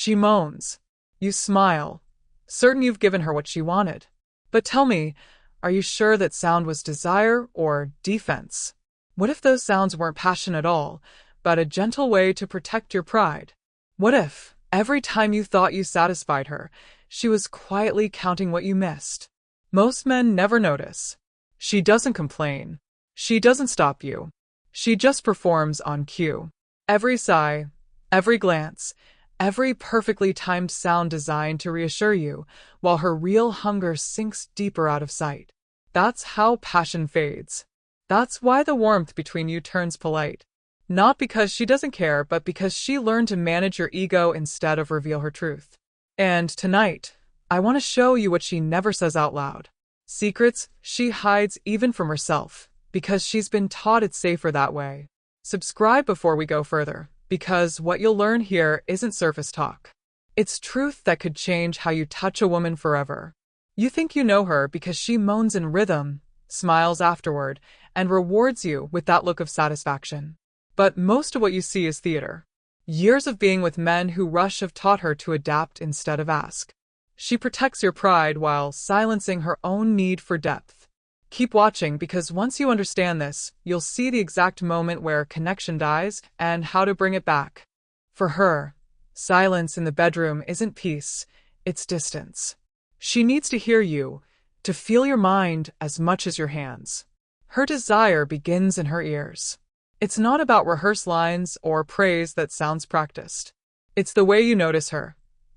She moans. You smile, certain you've given her what she wanted. But tell me, are you sure that sound was desire or defense? What if those sounds weren't passion at all, but a gentle way to protect your pride? What if, every time you thought you satisfied her, she was quietly counting what you missed? Most men never notice. She doesn't complain. She doesn't stop you. She just performs on cue. Every sigh, every glance, every perfectly timed sound designed to reassure you, while her real hunger sinks deeper out of sight. That's how passion fades. That's why the warmth between you turns polite. Not because she doesn't care, but because she learned to manage your ego instead of reveal her truth. And tonight, I want to show you what she never says out loud. Secrets she hides even from herself, because she's been taught it's safer that way. Subscribe before we go further, because what you'll learn here isn't surface talk. It's truth that could change how you touch a woman forever. You think you know her because she moans in rhythm, smiles afterward, and rewards you with that look of satisfaction. But most of what you see is theater. Years of being with men who rush have taught her to adapt instead of ask. She protects your pride while silencing her own need for depth. Keep watching, because once you understand this, you'll see the exact moment where connection dies and how to bring it back. For her, silence in the bedroom isn't peace, it's distance. She needs to hear you, to feel your mind as much as your hands. Her desire begins in her ears. It's not about rehearsed lines or praise that sounds practiced. It's the way you notice her,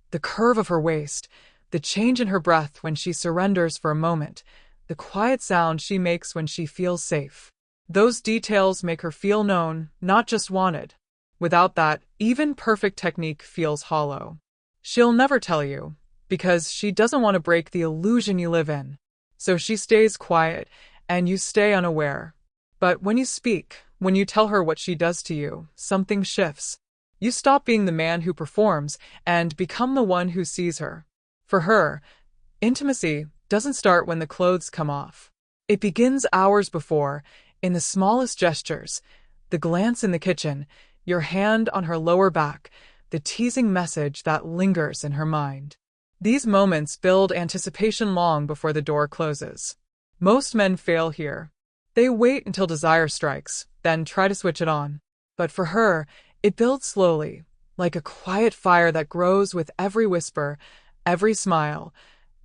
the curve of her waist, the change in her breath when she surrenders for a moment, the quiet sound she makes when she feels safe. Those details make her feel known, not just wanted. Without that, even perfect technique feels hollow. She'll never tell you, because she doesn't want to break the illusion you live in. So she stays quiet, and you stay unaware. But when you speak, when you tell her what she does to you, something shifts. You stop being the man who performs and become the one who sees her. For her, intimacy doesn't start when the clothes come off. It begins hours before, in the smallest gestures, the glance in the kitchen, your hand on her lower back, the teasing message that lingers in her mind. These moments build anticipation long before the door closes. Most men fail here. They wait until desire strikes, then try to switch it on. But for her, it builds slowly, like a quiet fire that grows with every whisper, every smile,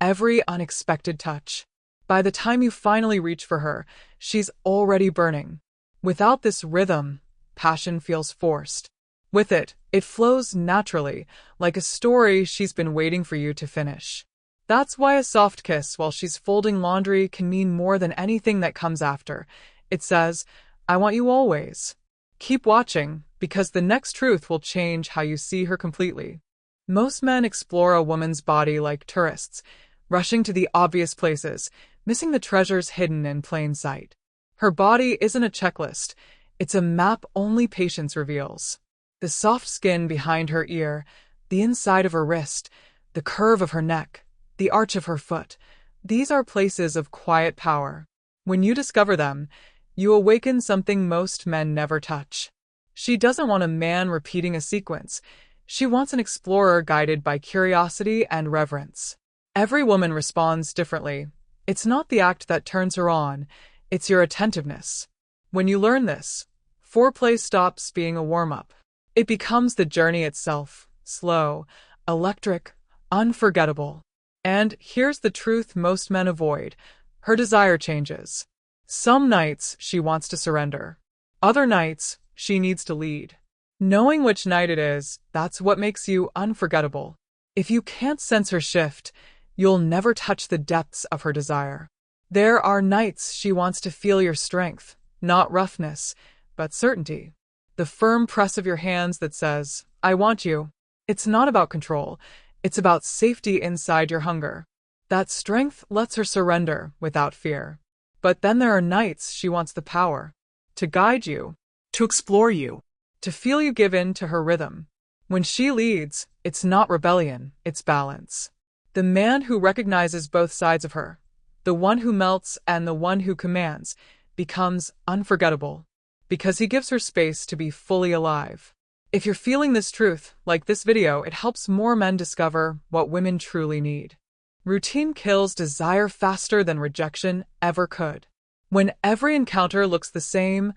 every unexpected touch. By the time you finally reach for her, she's already burning. Without this rhythm, passion feels forced. With it, it flows naturally, like a story she's been waiting for you to finish. That's why a soft kiss while she's folding laundry can mean more than anything that comes after. It says, I want you always. Keep watching, because the next truth will change how you see her completely. Most men explore a woman's body like tourists, rushing to the obvious places, missing the treasures hidden in plain sight. Her body isn't a checklist, it's a map only patience reveals. The soft skin behind her ear, the inside of her wrist, the curve of her neck, the arch of her foot, these are places of quiet power. When you discover them, you awaken something most men never touch. She doesn't want a man repeating a sequence. She wants an explorer guided by curiosity and reverence. Every woman responds differently. It's not the act that turns her on, it's your attentiveness. When you learn this, foreplay stops being a warm-up. It becomes the journey itself, slow, electric, unforgettable. And here's the truth most men avoid. Her desire changes. Some nights she wants to surrender. Other nights she needs to lead. Knowing which night it is, that's what makes you unforgettable. If you can't sense her shift, you'll never touch the depths of her desire. There are nights she wants to feel your strength, not roughness, but certainty. The firm press of your hands that says, I want you. It's not about control. It's about safety inside your hunger. That strength lets her surrender without fear. But then there are nights she wants the power. To guide you. To explore you. To feel you give in to her rhythm. When she leads, it's not rebellion, it's balance. The man who recognizes both sides of her, the one who melts and the one who commands, becomes unforgettable. Because he gives her space to be fully alive. If you're feeling this truth, like this video, it helps more men discover what women truly need. Routine kills desire faster than rejection ever could. When every encounter looks the same,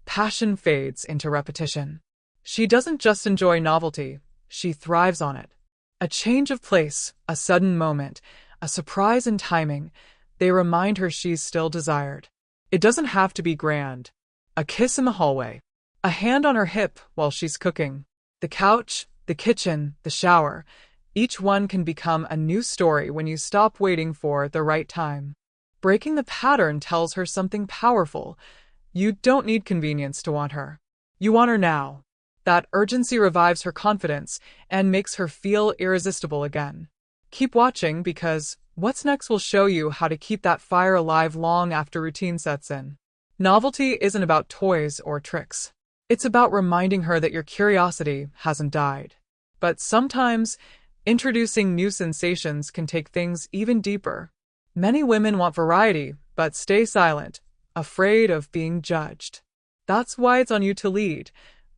passion fades into repetition. She doesn't just enjoy novelty, she thrives on it. A change of place, a sudden moment, a surprise in timing, they remind her she's still desired. It doesn't have to be grand. A kiss in the hallway, a hand on her hip while she's cooking, the couch, the kitchen, the shower. Each one can become a new story when you stop waiting for the right time. Breaking the pattern tells her something powerful. You don't need convenience to want her. You want her now. That urgency revives her confidence and makes her feel irresistible again. Keep watching because what's next will show you how to keep that fire alive long after routine sets in. Novelty isn't about toys or tricks. It's about reminding her that your curiosity hasn't died. But sometimes, introducing new sensations can take things even deeper. Many women want variety, but stay silent, afraid of being judged. That's why it's on you to lead,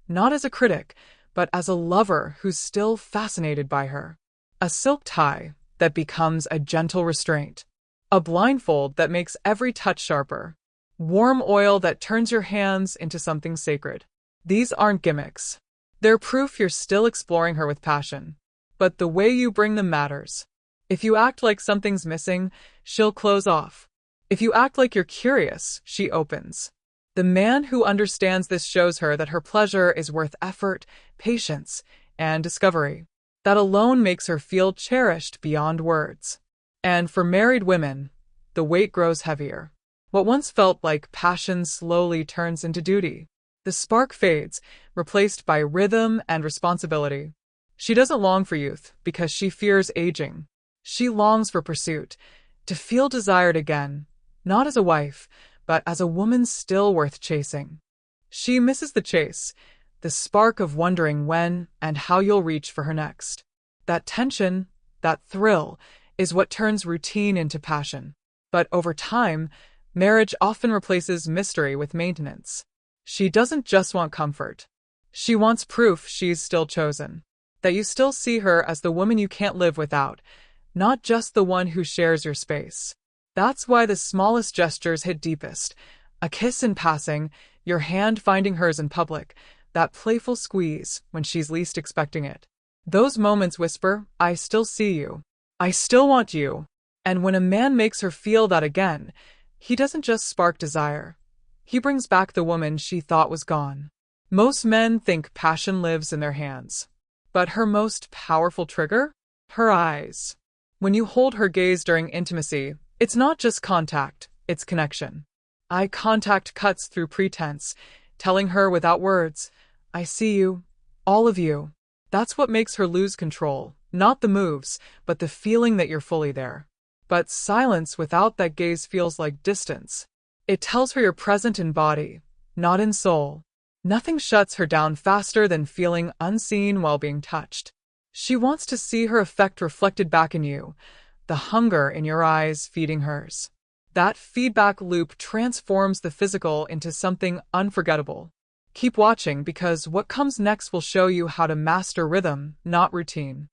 not as a critic, but as a lover who's still fascinated by her. A silk tie that becomes a gentle restraint. A blindfold that makes every touch sharper. Warm oil that turns your hands into something sacred. These aren't gimmicks. They're proof you're still exploring her with passion. But the way you bring them matters. If you act like something's missing, she'll close off. If you act like you're curious, she opens. The man who understands this shows her that her pleasure is worth effort, patience, and discovery. That alone makes her feel cherished beyond words. And for married women, the weight grows heavier. What once felt like passion slowly turns into duty. The spark fades, replaced by rhythm and responsibility. She doesn't long for youth because she fears aging. She longs for pursuit, to feel desired again, not as a wife, but as a woman still worth chasing. She misses the chase, the spark of wondering when and how you'll reach for her next. That tension, that thrill, is what turns routine into passion. But over time, marriage often replaces mystery with maintenance. She doesn't just want comfort. She wants proof she's still chosen. That you still see her as the woman you can't live without, not just the one who shares your space. That's why the smallest gestures hit deepest. A kiss in passing, your hand finding hers in public, that playful squeeze when she's least expecting it. Those moments whisper, I still see you. I still want you. And when a man makes her feel that again, he doesn't just spark desire. He brings back the woman she thought was gone. Most men think passion lives in their hands. But her most powerful trigger? Her eyes. When you hold her gaze during intimacy, it's not just contact, it's connection. Eye contact cuts through pretense, telling her without words, I see you, all of you. That's what makes her lose control, not the moves, but the feeling that you're fully there. But silence without that gaze feels like distance. It tells her you're present in body, not in soul. Nothing shuts her down faster than feeling unseen while being touched. She wants to see her effect reflected back in you, the hunger in your eyes feeding hers. That feedback loop transforms the physical into something unforgettable. Keep watching because what comes next will show you how to master rhythm, not routine.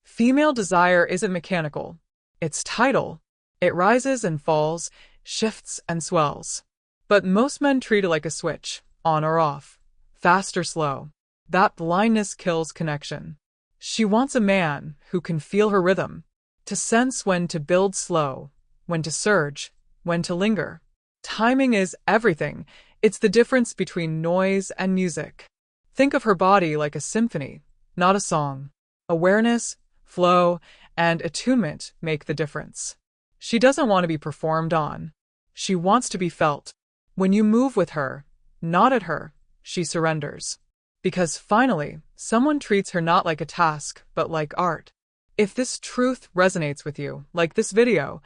Female desire isn't mechanical. It's tidal. It rises and falls, shifts and swells. But most men treat it like a switch, on or off, fast or slow. That blindness kills connection. She wants a man who can feel her rhythm, to sense when to build slow, when to surge, when to linger. Timing is everything. It's the difference between noise and music. Think of her body like a symphony, not a song. Awareness, flow, and attunement make the difference. She doesn't want to be performed on. She wants to be felt. When you move with her, not at her, she surrenders. Because finally, someone treats her not like a task, but like art. If this truth resonates with you, like this video,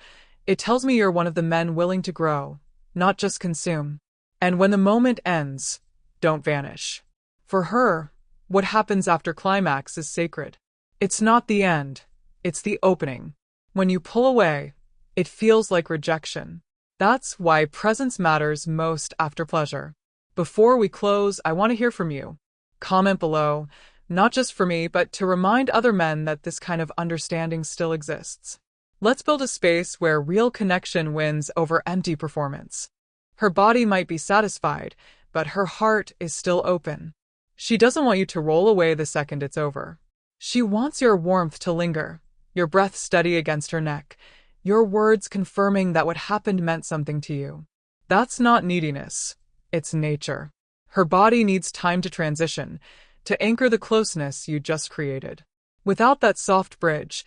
it tells me you're one of the men willing to grow, not just consume. And when the moment ends, don't vanish. For her, what happens after climax is sacred. It's not the end, it's the opening. When you pull away, it feels like rejection. That's why presence matters most after pleasure. Before we close, I want to hear from you. Comment below, Not just for me, but to remind other men that this kind of understanding still exists. Let's build a space where real connection wins over empty performance. Her body might be satisfied, but her heart is still open. She doesn't want you to roll away the second it's over. She wants your warmth to linger, your breath steady against her neck, your words confirming that what happened meant something to you. That's not neediness. It's nature. Her body needs time to transition, to anchor the closeness you just created. Without that soft bridge,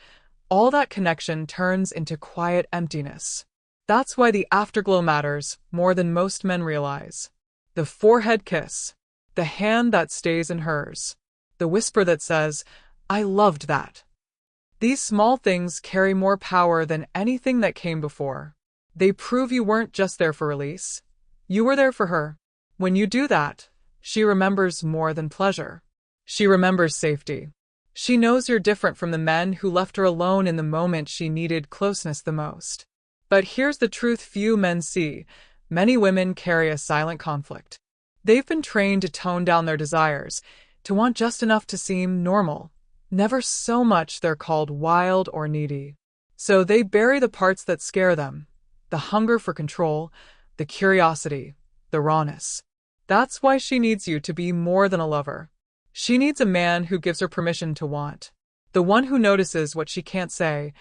all that connection turns into quiet emptiness. That's why the afterglow matters more than most men realize. The forehead kiss, the hand that stays in hers, the whisper that says, "I loved that." These small things carry more power than anything that came before. They prove you weren't just there for release. You were there for her. When you do that, she remembers more than pleasure. She remembers safety. She knows you're different from the men who left her alone in the moment she needed closeness the most. But here's the truth few men see. Many women carry a silent conflict. They've been trained to tone down their desires, to want just enough to seem normal, never so much they're called wild or needy. So they bury the parts that scare them, the hunger for control, the curiosity, the rawness. That's why she needs you to be more than a lover. She needs a man who gives her permission to want. The one who notices what she can't say,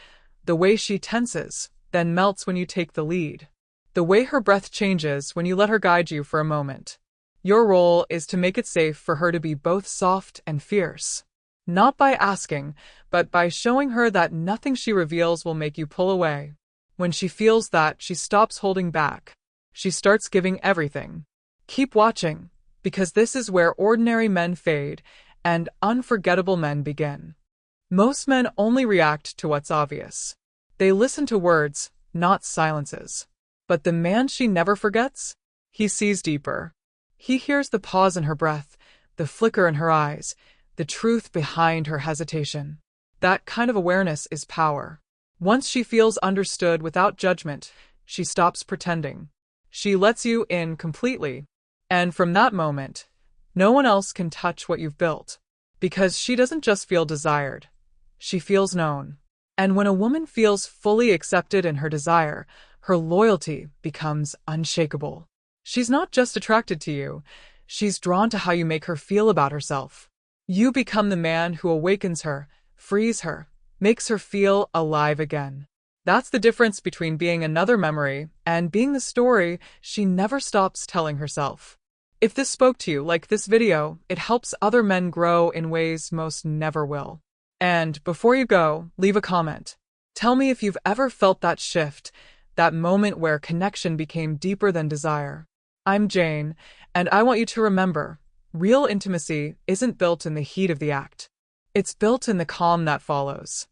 the way she tenses, then melts when you take the lead. The way her breath changes when you let her guide you for a moment. Your role is to make it safe for her to be both soft and fierce. Not by asking, but by showing her that nothing she reveals will make you pull away. When she feels that, she stops holding back. She starts giving everything. Keep watching, because this is where ordinary men fade and unforgettable men begin. Most men only react to what's obvious. They listen to words, not silences. But the man she never forgets? He sees deeper. He hears the pause in her breath, the flicker in her eyes, the truth behind her hesitation. That kind of awareness is power. Once she feels understood without judgment, she stops pretending. She lets you in completely. And from that moment, no one else can touch what you've built. Because she doesn't just feel desired. She feels known. And when a woman feels fully accepted in her desire, her loyalty becomes unshakable. She's not just attracted to you, she's drawn to how you make her feel about herself. You become the man who awakens her, frees her, makes her feel alive again. That's the difference between being another memory and being the story she never stops telling herself. If this spoke to you like this video, it helps other men grow in ways most never will. And before you go, leave a comment. Tell me if you've ever felt that shift, that moment where connection became deeper than desire. I'm Jane, and I want you to remember, real intimacy isn't built in the heat of the act. It's built in the calm that follows.